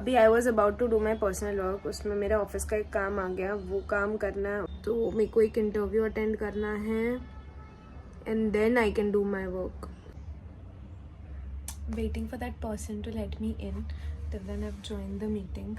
अभी I was about to do my personal work, उसमें मेरा ऑफिस का एक काम आ गया, वो काम करना है, तो मेरे को एक इंटरव्यू अटेंड करना है and then I can do my work. Waiting for that person to let me in. Till then I've joined the meeting.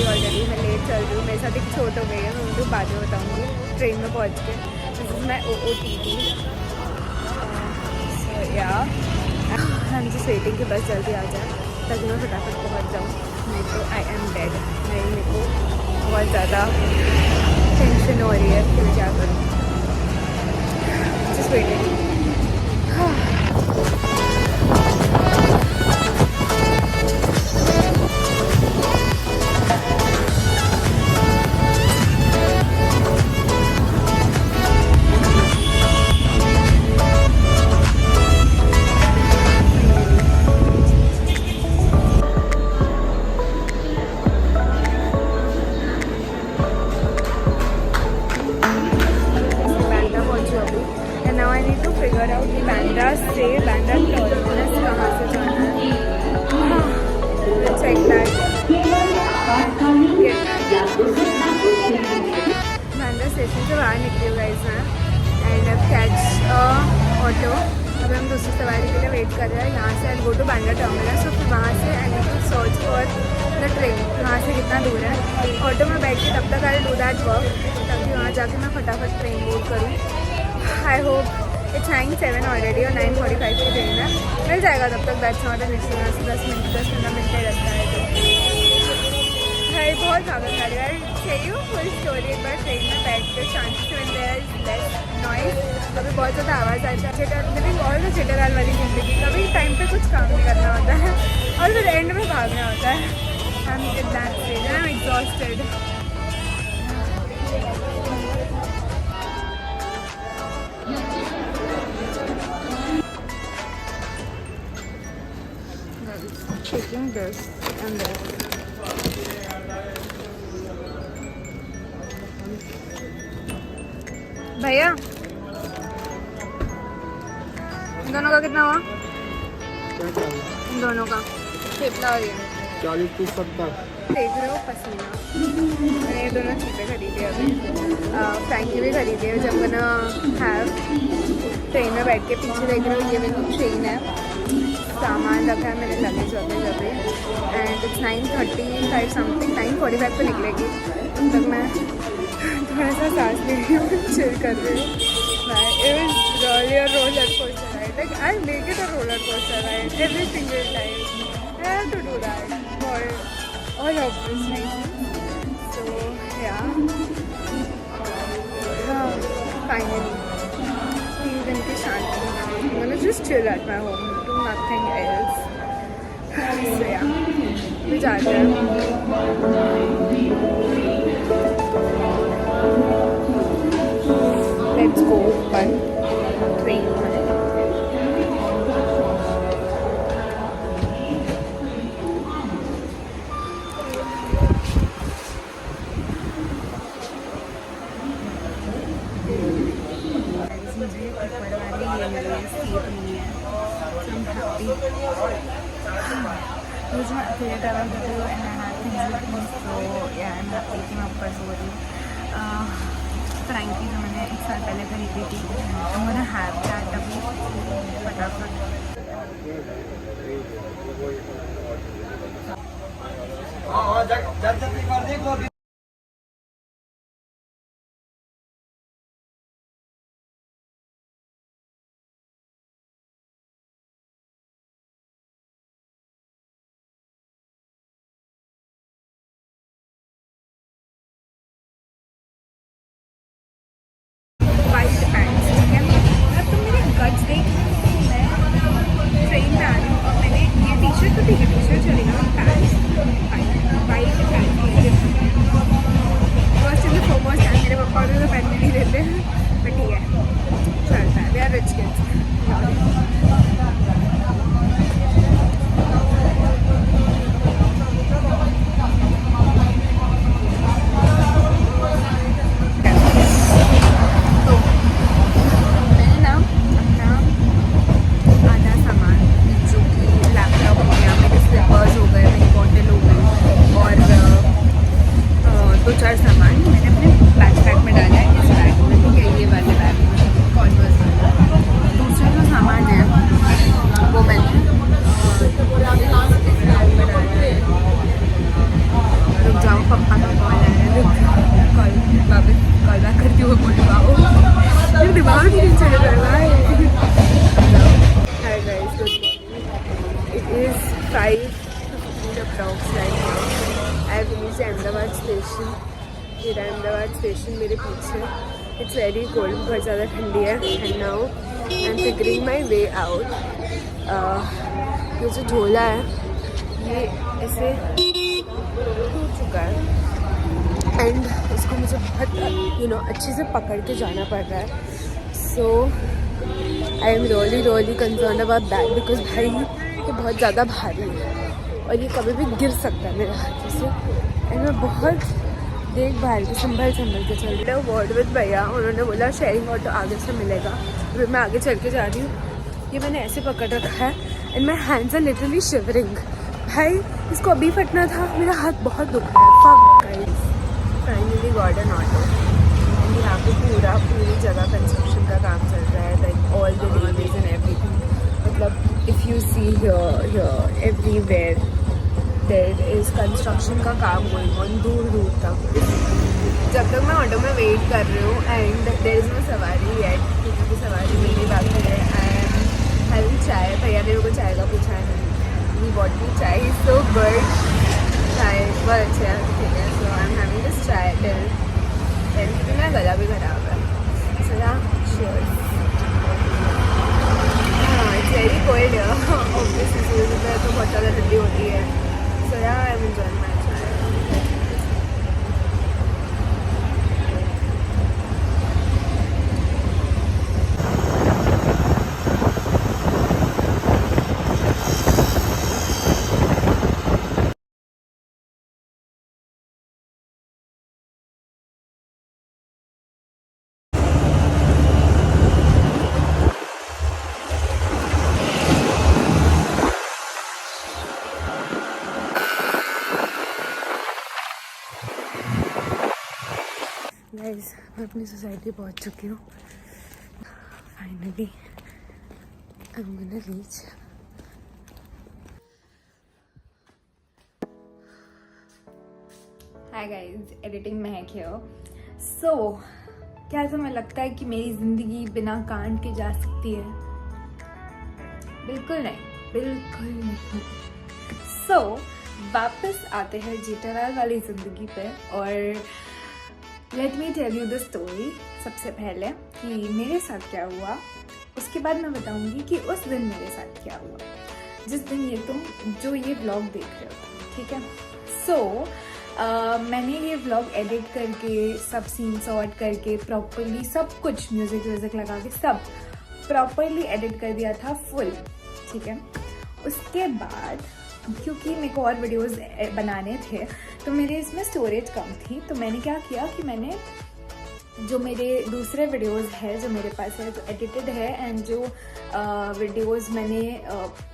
Already मैं लेट चल रही हूँ, मेरे साथ एक छोट हो गई है, मैं उनको बाद में बताऊँगी ट्रेन में पहुँच के. This is my OOTD. So yeah I am just waiting कि बस जल्दी आ जाए ताकि मैं फटाफट पहुँच जाऊँ. नहीं तो आई एम डेड. नहीं, मेरे को बहुत ज़्यादा टेंशन हो रही है कि मैं क्या करूँ. Just waiting. बांद्रा से बांद्रा टर्मिनस कहाँ से जाना है. Check that. बांद्रा स्टेशन से बाहर निकली गाइस मैं एंड अब कैच ऑटो. अभी हम दूसरी सवारी के लिए वेट कर रहे हैं. यहाँ से I go to Bandra terminus और फिर वहाँ से I need to search for the train. वहाँ से कितना दूर है. ऑटो में बैठ के तब तक आई डू दैट वर्क ताकि वहाँ जाके मैं फटाफट ट्रेन बोर्ड करूँ. आई होप इट्स 9:07 ऑलरेडी और 9:45 की ट्रेन है. मिल जाएगा तब तक. That's not an issue. 10-15 minute का रास्ता है. तो भाई बहुत भागत खा रही है. चाहिए फुल स्टोरी एक बार ट्रेन में बैठ कर शांति से. when there is less noise. कभी बहुत ज़्यादा आवाज़ आता है. लिविंग ऑल द चिटरहाल वाली ज़िंदगी. कभी टाइम पे कुछ काम नहीं करना होता है और फिर एंड में भागना होता है. I am at that stage and I am exhausted. Taking this and this. भैया इन दोनों का कितना हुआ? इन दोनों का थेपला और ये 40-70. देख रहे हो पसीना. मैंने ये दोनों चीज़ें खरीदी अभी. फ्रैंकी भी खरीदी है. जब मैंने हैव ट्रेन में बैठ के पीछे देख रहे हो ये मेरी ट्रेन है. सामान रखा है मैंने लगेज वगैरह भी. And it's 9:35 something. 9:45 पर निकलेगी. तब तक मैं थोड़ा सा सांस ले रही हूँ, चिल कर रही हूँ. It was really a roller coaster ride. Like I make it a roller coaster ride every single time. I have to do that for all of this reason. So yeah finally 3 दिन की शांति. I'm gonna just chill at my home. Do nothing else. So yeah, we जाते हैं. Let's go by train. मुझे अकेले travel करते हुए and I have things with me. So yeah I am happy कि मैं ऊपर सो रही हूँ. फ्रैंकी जो मैंने 1 साल पहले खरीदी थी मुझे हैव दैट अभी फटाफट. White pants. ठीक है. अब तुम मेरे गट्स देख ठीक है, टी शर्ट चलेगा, pants white pant first in the foremost है। मेरे पापा तो पहनने नहीं देते, बट ठीक है, चलता है, we are rich kids. Ahmedabad station, ये अहमदाबाद स्टेशन मेरे पीछे। इट्स वेरी कोल्ड, बहुत ज़्यादा ठंडी है। And now I am figuring my way out. ये जो झोला है ये ऐसे टूट चुका है एंड इसको मुझे बहुत अच्छे से पकड़ के जाना पड़ रहा है। So I am really concern about that because भाई ये बहुत ज़्यादा भारी है और ये कभी भी गिर सकता है मेरे हाथों से। एंड मैं बहुत देखभाल के संभल के चल रही हूँ। वर्ड विद भैया, उन्होंने बोला शेयरिंग ऑटो आगे से मिलेगा। फिर मैं आगे चल के जा रही हूँ। ये मैंने ऐसे पकड़ रखा है and my hands are literally shivering. भाई इसको अभी फटना था, मेरा हाथ बहुत दुख रहा है। Fuck guys, finally got an auto. यहाँ पे पूरी जगह कंस्ट्रक्शन का काम चल रहा है, like all the railways and everything. मतलब if you see here everywhere there is construction का काम गोइंग ऑन दूर तक। जब तक मैं ऑटो में वेट कर रही हूँ एंड देयर इज़ नो सवारी येट, क्योंकि सवारी मिलनी बाकी है। आई एम हैविंग चाय। भैया ने मेरे को चाय का पूछा है, वी बॉट मी चाय, इज सो गुड। चाय बहुत अच्छे है, ठीक है। So I am having this चाय टिल क्योंकि मेरा गला भी खराब है। सो या श्योर, हाँ इट्स वेरी कोल्ड ऑब्वियसली, तो बहुत ज़्यादा ठंडी होती है। सो yeah I am enjoying my चाय। गाइस, मैं अपनी सोसाइटी पहुंच चुकी हूँ। Finally I am gonna reach. Hi guys, editing Mahak here. सो क्या तुम्हें लगता है कि मेरी ज़िंदगी बिना कांड के जा सकती है? बिल्कुल नहीं, बिल्कुल नहीं। सो वापस आते हैं जेठालाल वाली ज़िंदगी पे और let me tell you the story. सबसे पहले कि मेरे साथ क्या हुआ, उसके बाद मैं बताऊंगी कि उस दिन मेरे साथ क्या हुआ, जिस दिन ये तुम जो ये व्लॉग देख रहे हो, ठीक है। सो मैंने ये व्लॉग एडिट करके, सब सीन सॉर्ट करके प्रॉपरली, सब कुछ म्यूज़िक लगा के सब प्रॉपरली एडिट कर दिया था फुल, ठीक है। उसके बाद क्योंकि मेरे को और वीडियोस बनाने थे तो मेरे इसमें स्टोरेज कम थी, तो मैंने क्या किया कि मैंने जो मेरे दूसरे वीडियोस है जो मेरे पास है, जो एडिटेड है एंड जो वीडियोस मैंने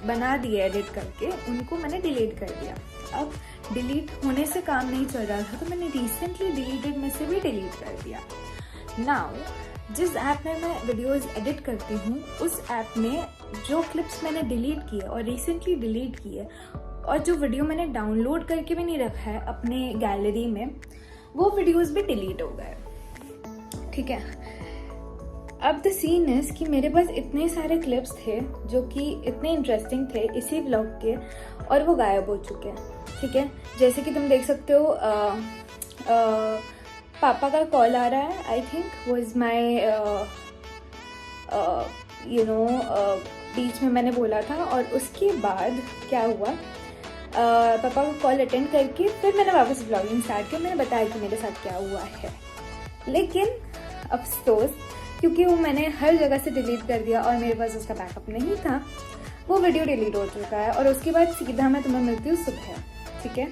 बना दिए एडिट करके, उनको मैंने डिलीट कर दिया। अब डिलीट होने से काम नहीं चल रहा था तो मैंने रिसेंटली डिलीटेड में से भी डिलीट कर दिया। नाउ जिस ऐप में मैं वीडियोस एडिट करती हूँ उस ऐप में जो क्लिप्स मैंने डिलीट किए और रिसेंटली डिलीट किए और जो वीडियो मैंने डाउनलोड करके भी नहीं रखा है अपने गैलरी में, वो वीडियोस भी डिलीट हो गए, ठीक है। अब द सीन इज कि मेरे पास इतने सारे क्लिप्स थे जो कि इतने इंटरेस्टिंग थे इसी व्लॉग के और वो गायब हो चुके हैं, ठीक है। जैसे कि तुम देख सकते हो पापा का कॉल आ रहा है, आई थिंक वॉज माई बीच में मैंने बोला था। और उसके बाद क्या हुआ पापा का कॉल अटेंड करके फिर मैंने वापस ब्लॉगिंग स्टार्ट किया। मैंने बताया कि मेरे साथ क्या हुआ है, लेकिन अफसोस क्योंकि वो मैंने हर जगह से डिलीट कर दिया और मेरे पास उसका बैकअप नहीं था, वो वीडियो डिलीट हो चुका है। और उसके बाद सीधा मैं तुम्हें मिलती हूँ सुबह, ठीक है।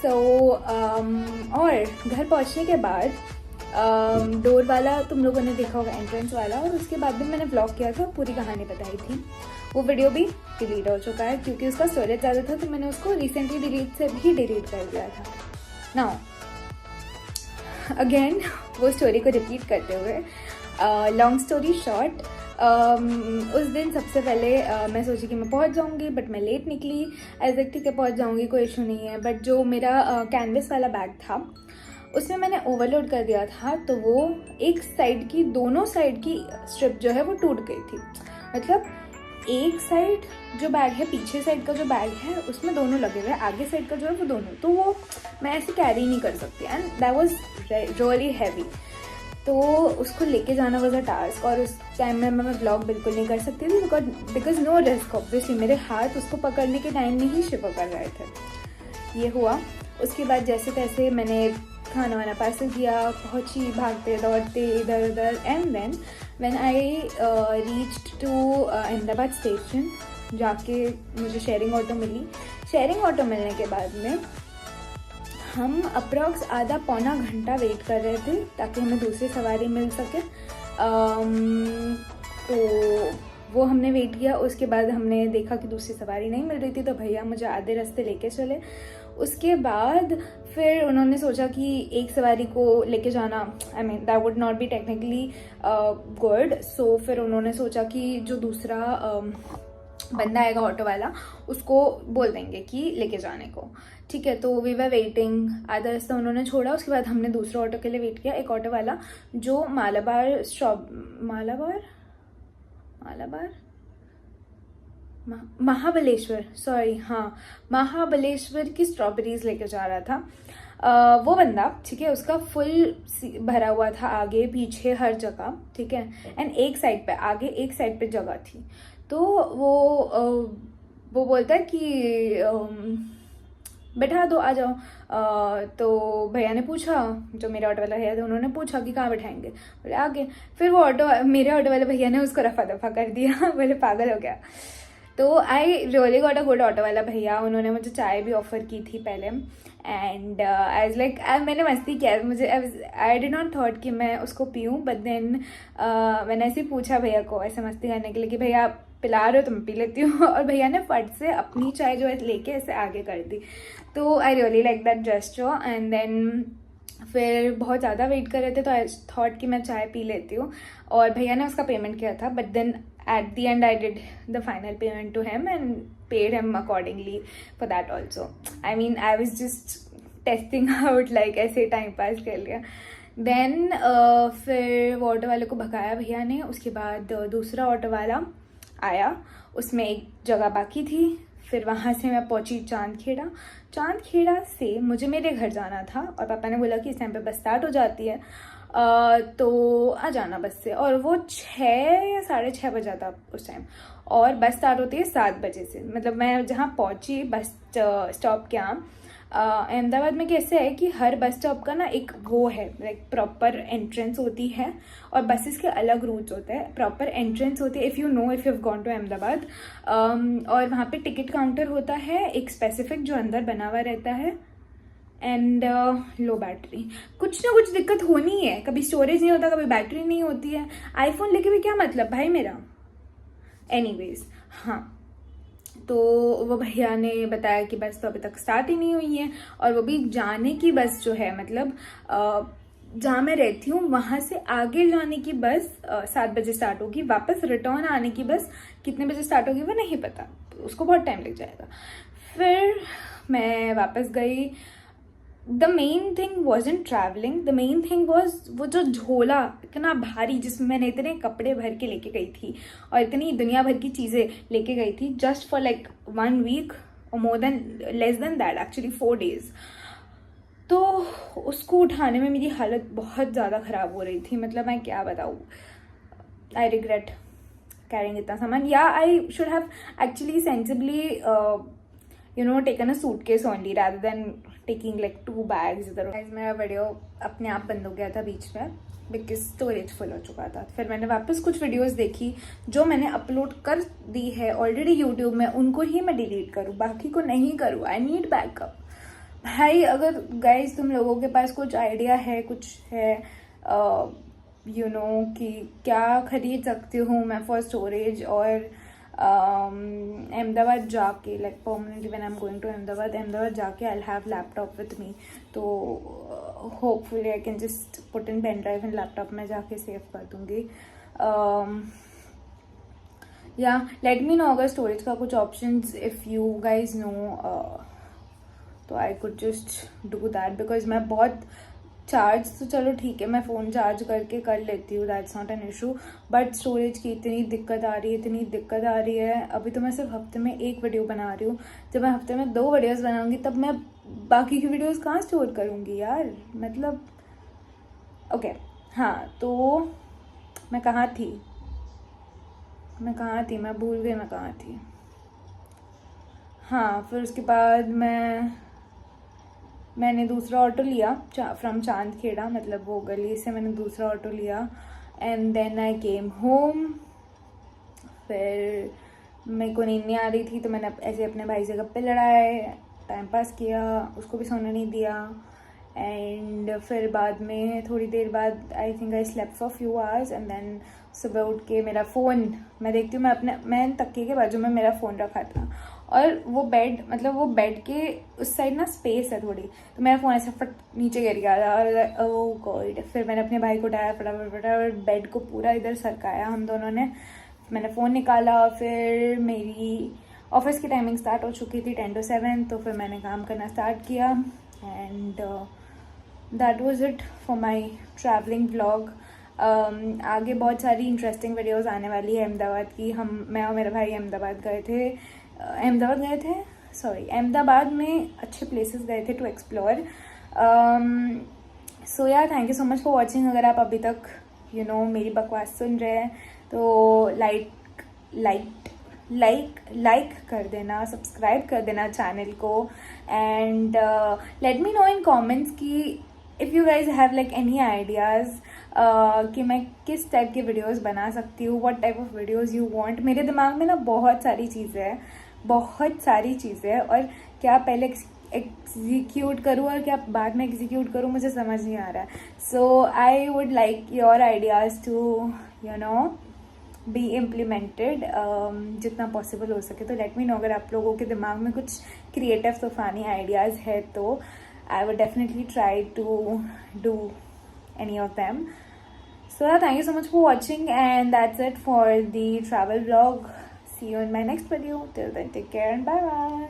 सो और घर पहुँचने के बाद डोर वाला तुम लोगों ने देखा होगा, एंट्रेंस वाला, और उसके बाद भी मैंने ब्लॉग किया था, पूरी कहानी बताई थी। वो वीडियो भी डिलीट हो चुका है क्योंकि उसका स्टोरेज ज़्यादा था, तो मैंने उसको रिसेंटली डिलीट से भी डिलीट कर दिया था। नाउ अगेन वो स्टोरी को रिपीट करते हुए, लॉन्ग स्टोरी शॉर्ट, उस दिन सबसे पहले मैं सोची कि मैं पहुंच जाऊंगी, बट मैं लेट निकली। ऐसे ठीक है पहुंच जाऊंगी, कोई इशू नहीं है, बट जो मेरा कैनवस वाला बैग था उसमें मैंने ओवरलोड कर दिया था, तो वो एक साइड की, दोनों साइड की स्ट्रिप जो है वो टूट गई थी। मतलब एक साइड जो बैग है, पीछे साइड का जो बैग है उसमें दोनों लगे हुए हैं, आगे साइड का जो है वो दोनों, तो वो मैं ऐसे कैरी नहीं कर सकती, and that was really heavy. तो उसको लेके जाना वाज अ टास्क, और उस टाइम में मैं ब्लॉग बिल्कुल नहीं कर सकती थी बिकॉज नो रिस्क ऑब्वियसली। मेरे हाथ उसको पकड़ने के टाइम में ही शिवर कर रहे थे। ये हुआ। उसके बाद जैसे तैसे मैंने खाना वाना पार्सल किया, पहुंची भागते दौड़ते इधर उधर, and then when I reached to Ahmedabad station, जाके मुझे शेयरिंग ऑटो मिली। शेयरिंग ऑटो मिलने के बाद में हम अप्रॉक्स आधा पौना घंटा वेट कर रहे थे ताकि हमें दूसरी सवारी मिल सके। तो वो हमने वेट किया। उसके बाद हमने देखा कि दूसरी सवारी नहीं मिल रही थी, तो भैया मुझे आधे रास्ते लेके चले। उसके बाद फिर उन्होंने सोचा कि एक सवारी को लेके जाना, I mean that would not be technically good. So फिर उन्होंने सोचा कि जो दूसरा बंदा आएगा ऑटो वाला, उसको बोल देंगे कि लेके जाने को, ठीक है। तो वी वर वेटिंग, आधा रास्ता उन्होंने छोड़ा। उसके बाद हमने दूसरे ऑटो के लिए वेट किया। एक ऑटो वाला जो महाबलेश्वर, सॉरी, हाँ, महाबलेश्वर की स्ट्रॉबेरीज लेके जा रहा था वो बंदा, ठीक है। उसका फुल भरा हुआ था, आगे पीछे हर जगह, ठीक है। एंड एक साइड पे आगे, एक साइड पे जगह थी। तो वो बोलता है कि बैठा दो, आ जाओ। तो भैया ने पूछा, जो मेरा ऑटो वाला भैया था, उन्होंने पूछा कि कहाँ बैठाएंगे, बोले आगे। फिर वो मेरे ऑटो वाले भैया ने उसको रफा दफा कर दिया। बोले पागल हो गया। तो I really got a good auto वाला भैया। उन्होंने मुझे चाय भी ऑफर की थी पहले, एंड आई वाज लाइक, मैंने मस्ती किया, मुझे आई डिड नॉट थॉट कि मैं उसको पीऊँ, बट देन मैंने ऐसे ही पूछा भैया को ऐसे मस्ती करने के लिए कि भैया पिला रहे हो तो मैं पी लेती हूँ। और भैया ने फट से अपनी चाय जो है लेके ऐसे आगे कर दी। तो I really like that gesture. And then फिर बहुत ज़्यादा वेट कर रहे थे, तो आई थॉट कि मैं चाय पी लेती हूँ। और भैया ने उसका पेमेंट किया था, but then at the end I did the final payment to him and paid him accordingly for that also. I mean I was just testing out, like ऐसे टाइम पास कर लिया। then फिर वो auto वाले को भगाया भैया ने। उसके बाद दूसरा ऑटो वाला आया, उसमें एक जगह बाकी थी। फिर वहाँ से मैं पहुँची चांदखेड़ा से मुझे मेरे घर जाना था, और पापा ने बोला कि इस टाइम पे बस स्टार्ट हो जाती है, तो आ जाना बस से। और वो 6 या 6:30 बजा था उस टाइम, और बस स्टार्ट होती है 7 बजे से। मतलब मैं जहाँ पहुँची बस स्टॉप के यहाँ, अहमदाबाद में कैसे है कि हर बस स्टॉप का ना एक वो है, लाइक प्रॉपर एंट्रेंस होती है, और बसेस के अलग रूट्स होते हैं। प्रॉपर एंट्रेंस होती है, if you have gone to Ahmedabad, और वहाँ पे टिकट काउंटर होता है एक स्पेसिफिक जो अंदर बना हुआ रहता है। एंड लो बैटरी, कुछ ना कुछ दिक्कत होनी है, कभी स्टोरेज नहीं होता, कभी बैटरी नहीं होती है। आईफोन लेके भी क्या मतलब भाई मेरा। एनीवेज, हाँ, तो वो भैया ने बताया कि बस तो अभी तक स्टार्ट ही नहीं हुई है, और वो भी जाने की बस जो है, मतलब जहाँ मैं रहती हूँ वहाँ से आगे जाने की बस 7 बजे स्टार्ट होगी, वापस रिटर्न आने की बस कितने बजे स्टार्ट होगी वो नहीं पता, उसको बहुत टाइम लग जाएगा। फिर मैं वापस गई। The main thing wasn't travelling, the main thing was वो जो झोला इतना भारी जिसमें मैंने इतने कपड़े भर के लेके गई थी और इतनी दुनिया भर की चीज़ें लेके गई थी, जस्ट फॉर लाइक 1 वीक और less than that actually 4 days। तो उसको उठाने में मेरी हालत बहुत ज़्यादा ख़राब हो रही थी। मतलब मैं क्या बताऊँ, आई रिग्रेट कैरिंग इतना सामान, या I should have actually sensibly taken a suitcase only rather than taking like 2 bags इधर। Guys, मेरा वीडियो अपने आप बंद हो गया था बीच में बिकॉज स्टोरेज फुल हो चुका था। फिर मैंने वापस कुछ वीडियोस देखी जो मैंने अपलोड कर दी है ऑलरेडी यूट्यूब में, उनको ही मैं डिलीट करूँ, बाकी को नहीं करूँ। आई नीड बैकअप भाई। अगर गाइज तुम लोगों के पास कुछ आइडिया है, कुछ है कि क्या खरीद सकती हूँ मैं फॉर स्टोरेज, और अहमदाबाद जाके like permanently when I am going to Ahmedabad जाके I have laptop with me, तो hopefully I can just put in pen drive and laptop में जाके सेव कर दूँगी। या लेट मी नो अगर स्टोरेज का कुछ options if you guys know, तो I could just do that because मैं बहुत चार्ज तो चलो ठीक है, मैं फ़ोन चार्ज करके कर लेती हूँ, that's not an issue, but storage की इतनी दिक्कत आ रही है। अभी तो मैं सिर्फ हफ्ते में 1 वीडियो बना रही हूँ, जब मैं हफ्ते में 2 वीडियोस बनाऊँगी तब मैं बाकी की वीडियोस कहाँ स्टोर करूँगी यार, मतलब ओके। हाँ, तो मैं कहाँ थी, मैं भूल गई मैं कहाँ थी। हाँ, फिर उसके बाद मैंने दूसरा ऑटो लिया फ्रॉम चांदखेड़ा, मतलब वो गली से मैंने दूसरा ऑटो लिया and then I came home. फिर मेरे को नींद नहीं आ रही थी तो मैंने ऐसे अपने भाई से गप्पे लड़ाए, टाइम पास किया, उसको भी सोने नहीं दिया। एंड फिर बाद में थोड़ी देर बाद I think I slept for few hours and then सुबह उठ के मेरा फ़ोन मैं देखती हूँ, मैं तकिए के बाजू में मेरा फ़ोन रखा था और वो बेड के उस साइड ना स्पेस है थोड़ी, तो मेरा फ़ोन ऐसा फट नीचे गिर गया था और ओह गॉड। फिर मैंने अपने भाई को उठाया फटाफट बेड को पूरा इधर सरकाया हम दोनों ने, मैंने फ़ोन निकाला। फिर मेरी ऑफिस की टाइमिंग स्टार्ट हो चुकी थी 10 to 7, तो फिर मैंने काम करना स्टार्ट किया and that was it for my travelling vlog. आगे बहुत सारी इंटरेस्टिंग वीडियोस आने वाली है अहमदाबाद की। मैं और मेरा भाई अहमदाबाद में अच्छे प्लेसेस गए थे to explore. So yeah thank you so much for watching. अगर आप अभी तक मेरी बकवास सुन रहे हैं तो लाइक कर देना, सब्सक्राइब कर देना चैनल को and let me know in comments कि if you guys have like any ideas कि मैं किस टाइप के वीडियोस बना सकती हूँ, what type of videos you want. मेरे दिमाग में ना बहुत सारी चीज़ें हैं और क्या पहले एग्जीक्यूट करूँ और क्या बाद में एग्जीक्यूट करूँ मुझे समझ नहीं आ रहा है। So I would like your ideas to be implemented जितना पॉसिबल हो सके। तो लेट मी नो अगर आप लोगों के दिमाग में कुछ क्रिएटिव तूफानी आइडियाज़ है तो I would definitely try to do any of them. So thank you so much for watching and that's it for the travel vlog. See you in my next video. Till then, take care and bye bye.